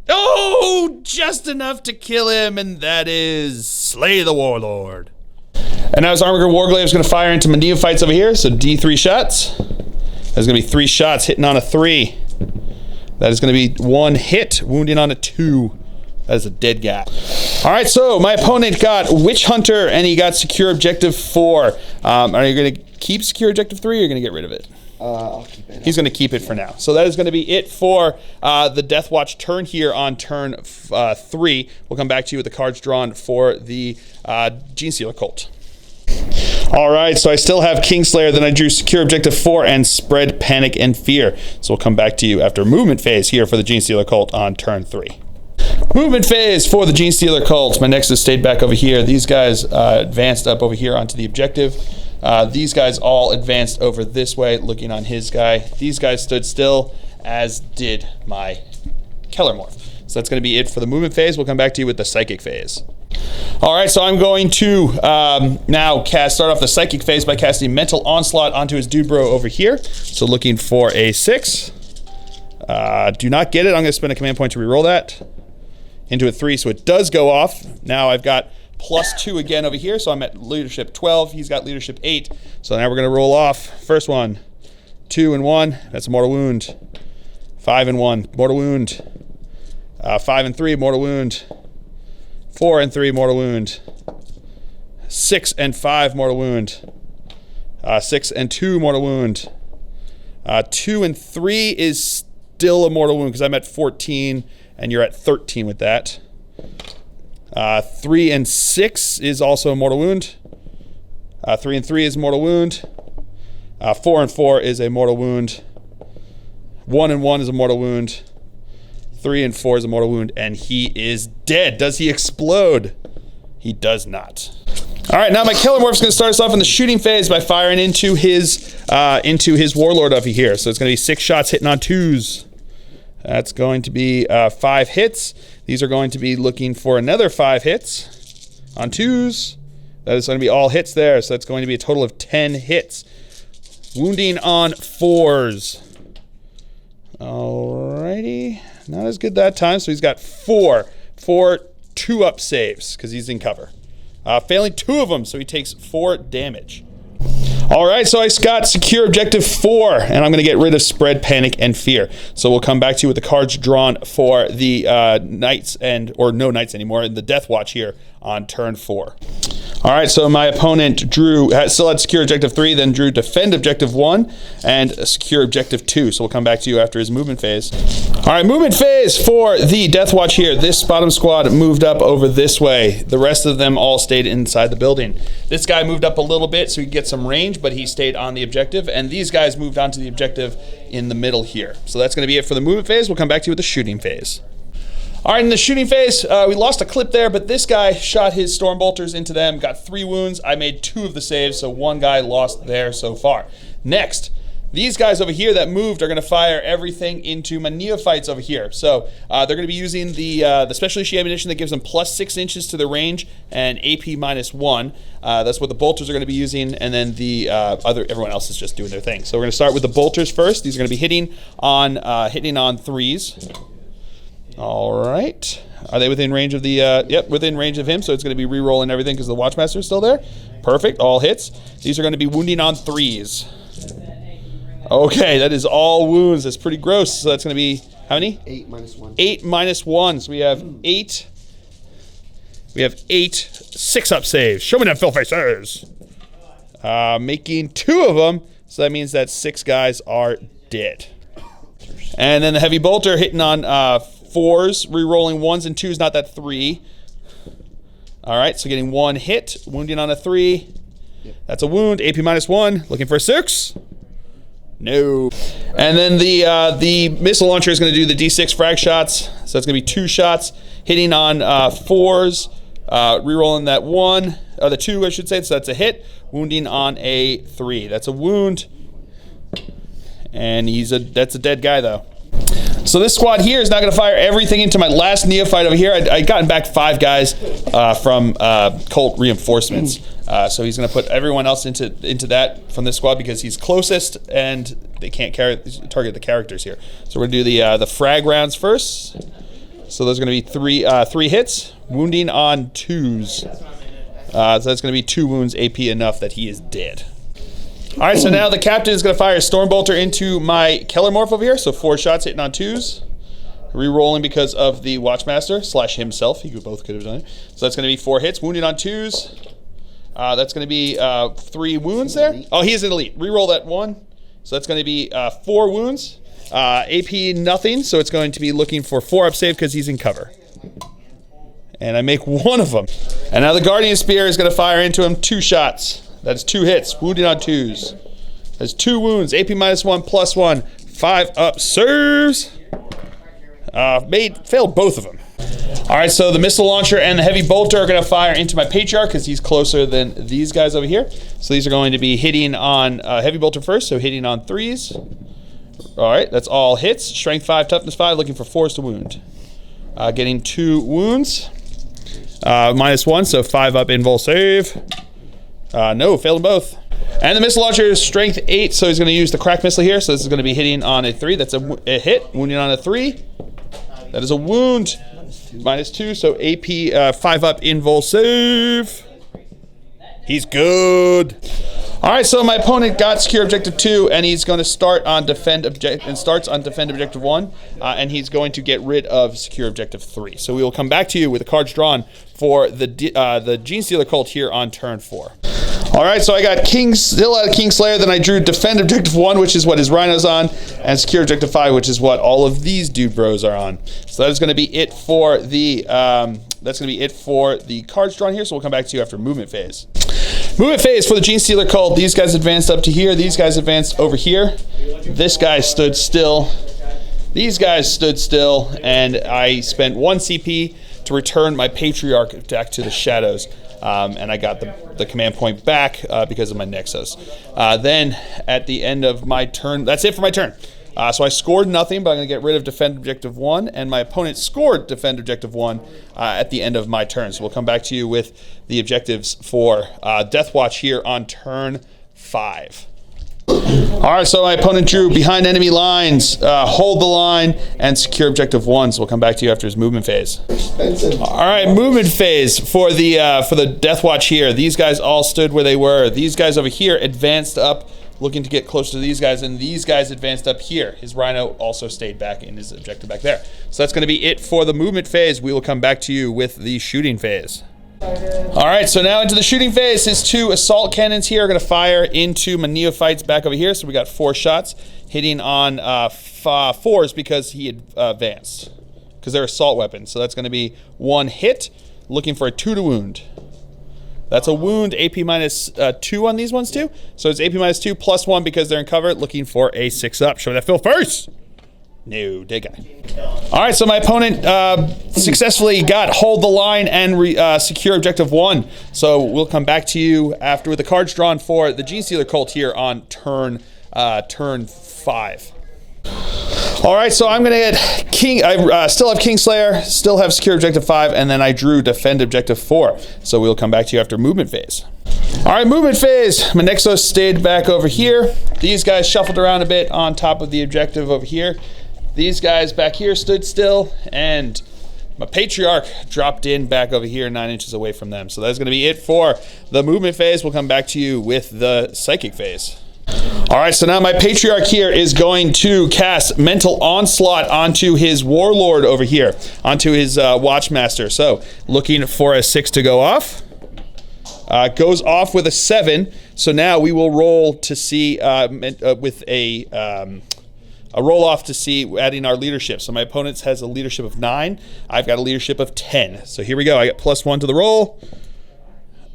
A: Oh, just enough to kill him, and that is slay the Warlord. And now his Armored Warglaive is going to fire into my neophytes over here. So D3 shots. There's going to be 3 shots hitting on a 3. That is going to be 1 hit, wounding on a 2. That is a dead guy. All right, so my opponent got Witch Hunter, and he got Secure Objective 4. Are you going to keep Secure Objective 3, or are you going to get rid of it?
B: I'll keep it.
A: He's going to keep it for now. So that is going to be it for the Deathwatch turn here on turn 3. We'll come back to you with the cards drawn for the Genestealer Cult. All right, so I still have Kingslayer, then I drew Secure Objective 4 and Spread Panic and Fear. So we'll come back to you after movement phase here for the Genestealer Cult on turn 3. Movement phase for the Genestealer Cult. My Nexus stayed back over here. These guys advanced up over here onto the objective. These guys all advanced over this way, looking on his guy. These guys stood still, as did my Kellermorph. So that's going to be it for the movement phase. We'll come back to you with the psychic phase. All right, so I'm going to now start off the psychic phase by casting Mental Onslaught onto his dude bro over here. So looking for a 6. Do not get it. I'm going to spend a command point to reroll that into a 3, so it does go off. Now I've got +2 again over here, so I'm at leadership 12. He's got leadership 8. So now we're going to roll off. First one, 2 and 1. That's a mortal wound. 5 and 1, mortal wound. 5 and 3, mortal wound. 4 and 3, mortal wound. 6 and 5, mortal wound. 6 and 2, mortal wound. 2 and 3 is still a mortal wound because I'm at 14 and you're at 13 with that. 3 and 6 is also a mortal wound. 3 and 3 is a mortal wound. 4 and 4 is a mortal wound. 1 and 1 is a mortal wound. 3 and 4 is a mortal wound, and he is dead. Does he explode? He does not. All right, now my Killer Morph's going to start us off in the shooting phase by firing into his Warlord over here. So it's going to be 6 shots hitting on 2s. That's going to be 5 hits. These are going to be looking for another 5 hits on 2s. That is going to be all hits there. So that's going to be a total of 10 hits. Wounding on 4s. Alrighty. Not as good that time. So he's got 4 2-up saves because he's in cover. Failing 2 of them, so he takes 4 damage. All right, so I got secure objective 4, and I'm going to get rid of spread, panic, and fear. So we'll come back to you with the cards drawn for the knights or no knights anymore, and the Deathwatch here on turn 4. All right, so my opponent still had secure objective 3, then drew defend objective 1 and secure objective 2. So we'll come back to you after his movement phase. All right, movement phase for the Deathwatch here. This bottom squad moved up over this way. The rest of them all stayed inside the building. This guy moved up a little bit so he could get some range, but he stayed on the objective. And these guys moved on to the objective in the middle here. So that's going to be it for the movement phase. We'll come back to you with the shooting phase. All right, in the shooting phase, we lost a clip there, but this guy shot his storm bolters into them, got 3 wounds. I made 2 of the saves, so 1 guy lost there so far. Next, these guys over here that moved are going to fire everything into my neophytes over here. So they're going to be using the special issue ammunition that gives them plus 6 inches to the range and AP minus 1. That's what the bolters are going to be using, and then the everyone else is just doing their thing. So we're going to start with the bolters first. These are going to be hitting on 3s. All right. Are they within range of the, yep, within range of him, so it's going to be re-rolling everything because the Watchmaster is still there. Perfect, all hits. These are going to be wounding on 3s. Okay, that is all wounds. That's pretty gross. So that's going to be, how many?
B: 8 minus 1.
A: 8 minus 1, so we have 8. We have 8 6-up saves. Show me them fill faces. Making 2 of them, so that means that 6 guys are dead. And then the heavy bolter hitting on 4s, re-rolling 1s and 2s, not that 3. All right, so getting 1 hit, wounding on a 3. Yep. That's a wound, AP minus 1, looking for a 6. No. And then the missile launcher is going to do the D6 frag shots. So it's going to be 2 shots, hitting on 4s, re-rolling that 1, or the 2 I should say, so that's a hit, wounding on a 3. That's a wound. And that's a dead guy though. So this squad here is now going to fire everything into my last neophyte over here. I'd gotten back 5 guys from cult reinforcements. So he's going to put everyone else into that from this squad because he's closest and they can't target the characters here. So we're going to do the frag rounds first. So those are going to be 3 hits, wounding on 2s. So that's going to be 2 wounds, AP enough that he is dead. All right, so now the captain is going to fire a storm bolter into my Keller Morph over here. So 4 shots hitting on 2s. Re-rolling because of the Watchmaster / himself. He both could have done it. So that's going to be 4 hits, wounded on 2s. That's going to be 3 wounds there. Oh, he is an elite. Re-roll that 1. So that's going to be 4 wounds. AP nothing, so it's going to be looking for 4-up save because he's in cover. And I make 1 of them. And now the Guardian Spear is going to fire into him 2 shots. That's 2 hits, wounded on 2s. That's 2 wounds, AP minus 1, plus 1, 5-up serves. Failed both of them. All right, so the missile launcher and the heavy bolter are going to fire into my Patriarch because he's closer than these guys over here. So these are going to be hitting on heavy bolter first, so hitting on 3s. All right, that's all hits. Strength 5, toughness 5, looking for 4s to wound. Getting 2 wounds, minus 1, so 5-up invul save. No, failed them both. And the missile launcher is strength 8, so he's going to use the crack missile here. So this is going to be hitting on a 3. That's a hit, wounding on a 3. That is a wound, minus 2, so AP 5-up invul save. He's good. All right, so my opponent got secure objective 2, and he's going to start on defend objective 1, and he's going to get rid of secure objective 3. So we will come back to you with the cards drawn for the Genestealer Cult here on turn 4. All right, so I got still out of Kingslayer, then I drew defend objective 1, which is what his Rhino's on, and secure objective 5, which is what all of these dude bros are on. So that is going to be it for the cards drawn here. So we'll come back to you after movement phase. Movement phase for the Genestealer Cult. These guys advanced up to here. These guys advanced over here. This guy stood still. These guys stood still, and I spent 1 CP to to return my Patriarch back to the shadows. And I got the command point back because of my Nexus. Then at the end of my turn, that's it for my turn. So I scored nothing, but I'm going to get rid of Defend Objective 1, and my opponent scored Defend Objective 1 at the end of my turn. So we'll come back to you with the objectives for Deathwatch here on turn 5. All right, so my opponent drew behind enemy lines, hold the line, and secure Objective 1. So we'll come back to you after his movement phase. All right, movement phase for the Deathwatch here. These guys all stood where they were. These guys over here advanced up, looking to get closer to these guys, and these guys advanced up here. His Rhino also stayed back in his objective back there. So that's going to be it for the movement phase. We will come back to you with the shooting phase. All right, so now into the shooting phase. His 2 assault cannons here are going to fire into my neophytes back over here. So we got 4 shots hitting on 4s because he had advanced, because they're assault weapons. So that's going to be 1 hit, looking for a 2 to wound. That's a wound, AP minus 2 on these ones too. So it's AP minus 2 plus 1 because they're in cover, looking for a 6 up. Show that Phil first. No, dead guy. All right, so my opponent successfully got hold the line and secure Objective 1. So we'll come back to you after with the cards drawn for the Genestealer Cult here on turn 5. All right, so I'm going to get King. I still have Kingslayer, still have secure Objective 5, and then I drew Defend Objective 4. So we'll come back to you after movement phase. All right, movement phase. My Nexus stayed back over here. These guys shuffled around a bit on top of the objective over here. These guys back here stood still, and my Patriarch dropped in back over here 9 inches away from them. So that's going to be it for the movement phase. We'll come back to you with the psychic phase. All right, so now my Patriarch here is going to cast Mental Onslaught onto his Warlord over here, onto his Watchmaster. So looking for a 6 to go off. Goes off with a 7. So now we will roll to see with a roll off to see adding our leadership. So my opponent has a leadership of 9. I've got a leadership of 10. So here we go. I got +1 to the roll.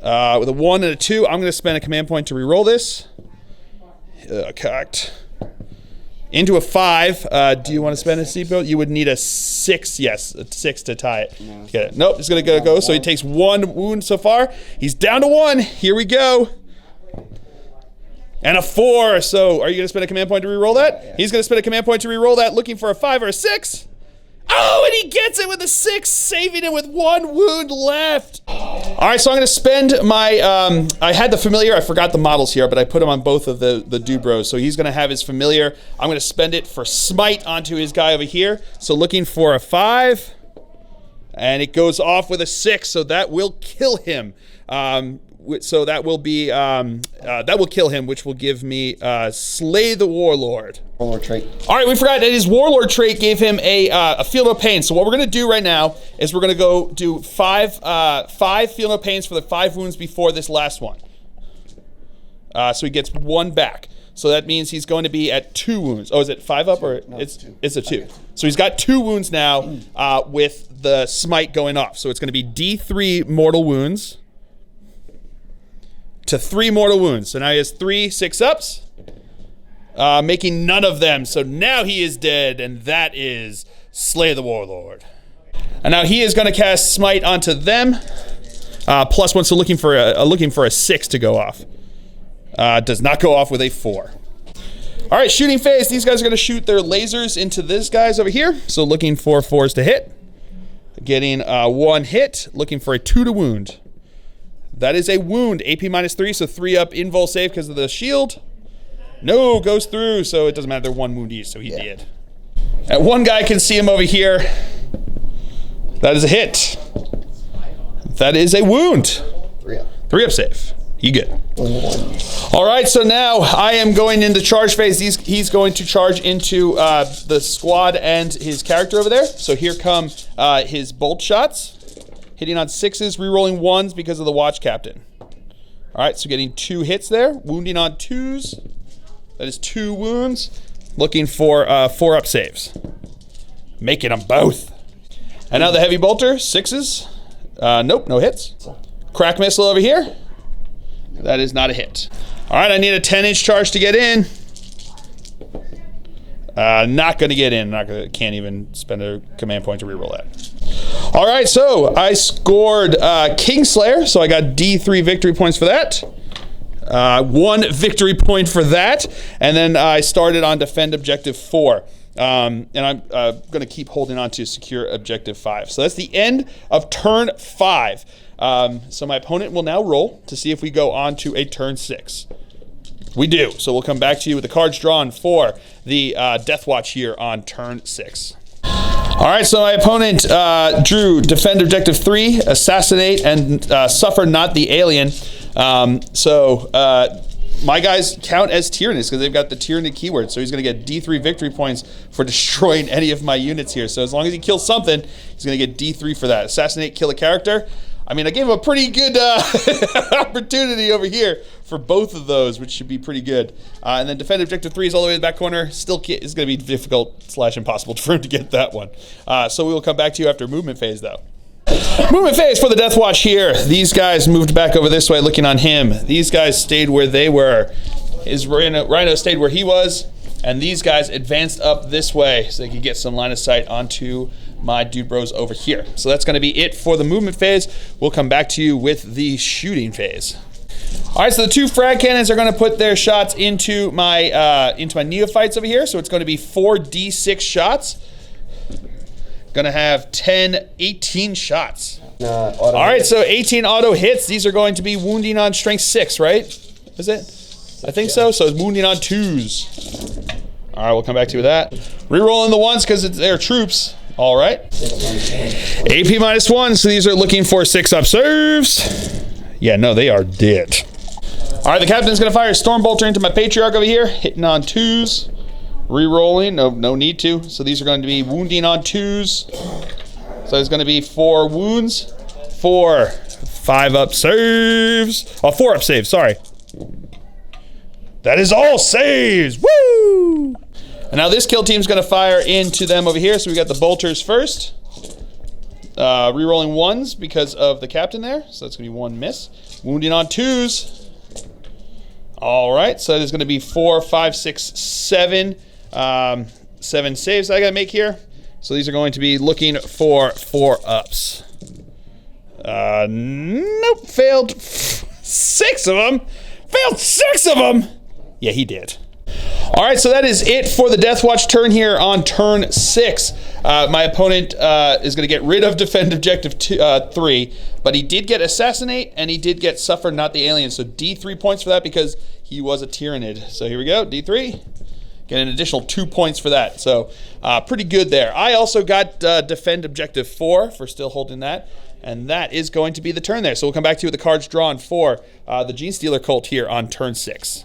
A: With a 1 and a 2, I'm going to spend a command point to reroll this. Cocked. Into a 5. Do you want to spend a seatbelt? You would need a 6. Yes, a 6 to tie it. No. Get it. Nope, it's going to go. So he takes 1 wound so far. He's down to 1. Here we go. And a 4. So are you going to spend a command point to reroll that? Yeah. He's going to spend a command point to reroll that, looking for a 5 or a 6. Oh, and he gets it with a 6, saving it with 1 wound left. All right, so I'm going to spend my, I had the familiar, I forgot the models here, but I put them on both of the dude bros. So he's going to have his familiar. I'm going to spend it for smite onto his guy over here. So looking for a 5. And it goes off with a 6, so that will kill him. So that will be, that will kill him, which will give me Slay the Warlord.
B: Warlord trait.
A: All right, we forgot that his Warlord trait gave him a Feel No Pain. So what we're going to do right now is we're going to go do 5 Feel No Pains for the 5 wounds before this last one. So he gets 1 back. So that means he's going to be at 2 wounds. Oh, is it 5 up or
B: no,
A: it's
B: 2?
A: It's a 2. So he's got 2 wounds now with the smite going off. So it's going to be D3 mortal wounds to 3 mortal wounds. So now he has 3 6-ups, making none of them. So now he is dead, and that is Slay the Warlord. And now he is going to cast Smite onto them, +1. So looking for a 6 to go off. Does not go off with a 4. All right, shooting phase. These guys are going to shoot their lasers into these guys over here. So looking for 4s to hit. Getting 1 hit. Looking for a 2 to wound. That is a wound. AP -3, so 3 up invul save because of the shield. No, goes through, so it doesn't matter. They're 1 wound each, so he did. And one guy can see him over here. That is a hit. That is a wound.
B: 3 up.
A: 3 up save. You good. All right, so now I am going into charge phase. He's going to charge into the squad and his character over there. So here come his bolt shots. Hitting on 6s, rerolling 1s because of the watch captain. All right, so getting 2 hits there. Wounding on 2s. That is 2 wounds. Looking for 4 up saves. Making them both. And now the heavy bolter, 6s. Nope, no hits. Crack missile over here. That is not a hit. All right, I need a 10-inch charge to get in. Not going to get in. Can't even spend a command point to reroll that. All All right, so I scored Kingslayer, so I got D3 victory points for that. 1 victory point for that, and then I started on defend objective 4. And I'm going to keep holding on to secure objective 5. So that's the end of turn 5. So my opponent will now roll to see if we go on to a turn 6. We do. So we'll come back to you with the cards drawn for the Deathwatch here on turn 6. All right, so my opponent drew defend objective 3, assassinate, and suffer not the alien. My guys count as tyrannous because they've got the tyranny keyword. So he's going to get D3 victory points for destroying any of my units here. So as long as he kills something, he's going to get D3 for that. Assassinate, kill a character. I mean, I gave him a pretty good opportunity over here for both of those, which should be pretty good. And then defend objective 3 is all the way in the back corner. Still is going to be difficult / impossible for him to get that one. So we will come back to you after movement phase, though. Movement phase for the Deathwatch here. These guys moved back over this way looking on him. These guys stayed where they were. His Rhino stayed where he was. And these guys advanced up this way so they could get some line of sight onto my dude bros over here. So that's going to be it for the movement phase. We'll come back to you with the shooting phase. All right, so the 2 frag cannons are going to put their shots into my neophytes over here. So it's going to be 4d6 shots. Gonna have 18 shots. All right, so 18 auto hits. These are going to be wounding on strength 6, right? Is it? I think so. So it's wounding on 2s. All right, we'll come back to you with that. Rerolling the 1s because they're troops. All right. AP -1, so these are looking for 6 up serves. Yeah, no, they are dead. All right, the captain's gonna fire a storm bolter into my patriarch over here, hitting on 2s. Re-rolling, no need to. So these are going to be wounding on 2s. So there's going to be 4 wounds, 4 5 up saves. Oh, 4 up saves, sorry. That is all saves, woo! And now this kill team's going to fire into them over here. So we got the bolters first. Re-rolling 1s because of the captain there. So that's going to be 1 miss. Wounding on 2s. All right, so that is going to be 4 5 6 7. 7 saves I gotta make here. So these are going to be looking for 4 ups. Nope, failed 6 of them. Failed 6 of them. Yeah, he did. All right, so that is it for the Deathwatch turn here on turn 6. My opponent is going to get rid of defend objective 3, but he did get assassinate and he did get suffer not the alien. So D3 points for that because he was a tyrannid. So here we go, D3. Get an additional 2 points for that. So pretty good there. I also got defend objective 4 for still holding that. And that is going to be the turn there. So we'll come back to you with the cards drawn for the Genestealer Cult here on turn 6.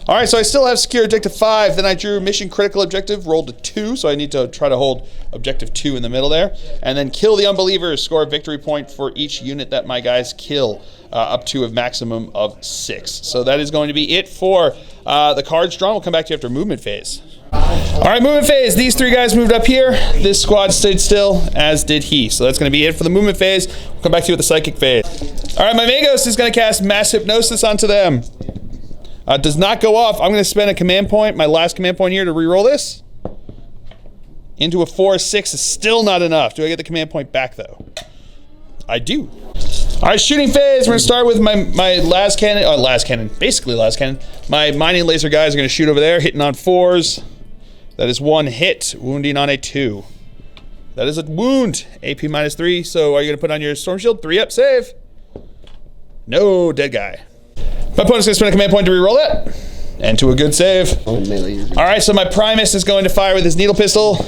A: All right, so I still have secure objective 5. Then I drew mission critical objective, rolled a 2. So I need to try to hold objective 2 in the middle there. And then kill the unbelievers, score a victory point for each unit that my guys kill, up to a maximum of 6. So that is going to be it for the cards drawn. We'll come back to you after movement phase. All right, movement phase. These 3 guys moved up here. This squad stayed still, as did he. So that's going to be it for the movement phase. We'll come back to you with the psychic phase. All right, my Magos is going to cast mass hypnosis onto them. Does not go off. I'm going to spend a command point, my last command point here, to reroll this. Into a 4/6 is still not enough. Do I get the command point back, though? I do. All right, shooting phase. We're going to start with my last cannon, basically last cannon. My mining laser guys are going to shoot over there, hitting on 4s. That is 1 hit, wounding on a 2. That is a wound, AP -3. So are you going to put on your storm shield? 3 up, save. No, dead guy. My opponent's going to spend a command point to reroll it. And to a good save. All right, so my Primus is going to fire with his needle pistol.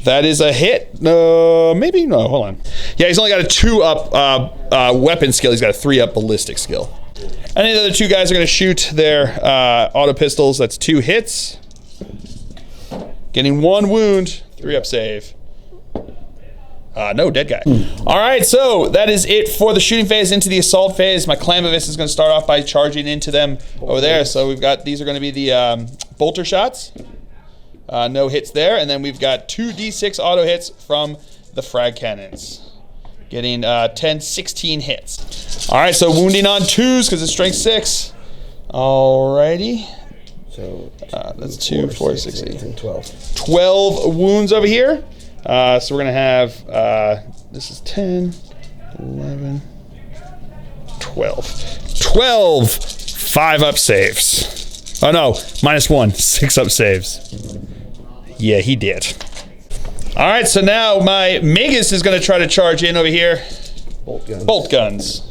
A: That is a hit. No, maybe, no, hold on. Yeah, he's only got a 2-up weapon skill. He's got a 3-up ballistic skill. And the other 2 guys are going to shoot their auto pistols. That's 2 hits. Getting 1 wound, 3-up save. No, dead guy. All right, so that is it for the shooting phase. Into the assault phase, my Clamovis is going to start off by charging into them over there. So we've got, these are going to be the bolter shots. No hits there. And then we've got 2d6 auto hits from the frag cannons. Getting 10, 16 hits. All right, so wounding on 2s because it's strength 6. All righty. So that's 2, 4, 6, 8, 12. 12 wounds over here. So we're going to have this is 10, 11, 12. 12 5-up saves. Oh no, -1, 6-up saves. Yeah, he did. All right, so now my Magus is going to try to charge in over here. Bolt guns.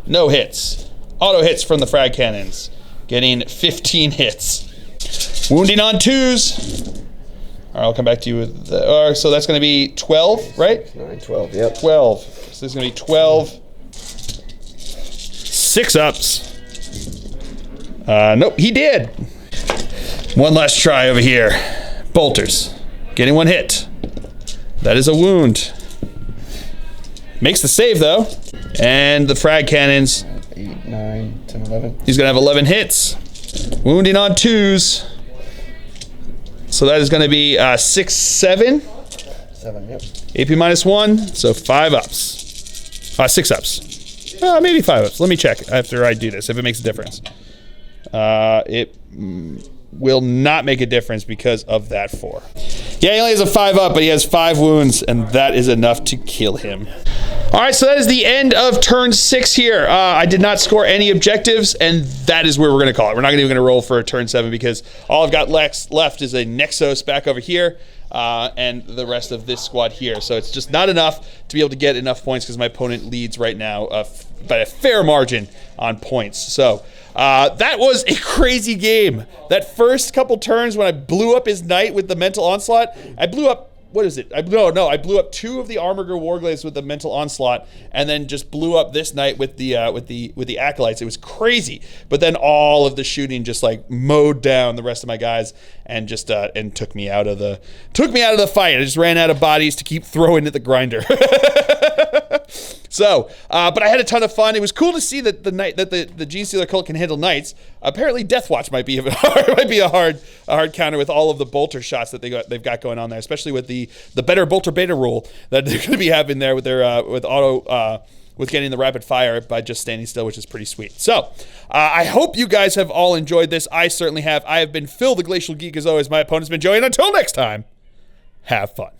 A: No hits. Auto hits from the frag cannons. Getting 15 hits. Wounding on 2s. All right, I'll come back to you with the, so that's going to be 12, right?
C: 9, 12, yep.
A: 12. So there's going to be 12. 6-ups. Nope, he did. One last try over here. Bolters. Getting 1 hit. That is a wound. Makes the save, though. And the frag cannons.
C: 8, 9, 10, 11.
A: He's going to have 11 hits. Wounding on 2s. So that is going to be 6, 7.
C: 7, yep.
A: AP -1, so 5-ups. 6-ups. Maybe 5-ups. Let me check after I do this, if it makes a difference. It will not make a difference because of that 4. Yeah, he only has a 5-up, but he has 5 wounds, and that is enough to kill him. All right, so that is the end of turn 6 here. I did not score any objectives, and that is where we're going to call it. We're not even going to roll for a turn 7 because all I've got left is a Nexos back over here and the rest of this squad here. So it's just not enough to be able to get enough points because my opponent leads right now by a fair margin on points. So that was a crazy game. That first couple turns when I blew up his knight with the mental onslaught, I blew up, what is it? I blew up 2 of the Armiger Warglaives with the mental onslaught, and then just blew up this knight with the acolytes. It was crazy. But then all of the shooting just like mowed down the rest of my guys and just and took me out of the fight. I just ran out of bodies to keep throwing at the grinder. So, but I had a ton of fun. It was cool to see that the Genestealer Cult can handle knights. Apparently, Deathwatch might be a hard counter with all of the bolter shots that they've got going on there, especially with the better bolter beta rule that they're going to be having there with their with getting the rapid fire by just standing still, which is pretty sweet. So, I hope you guys have all enjoyed this. I certainly have. I have been Phil, the Glacial Geek, as always. My opponent's been Joey, and until next time, have fun.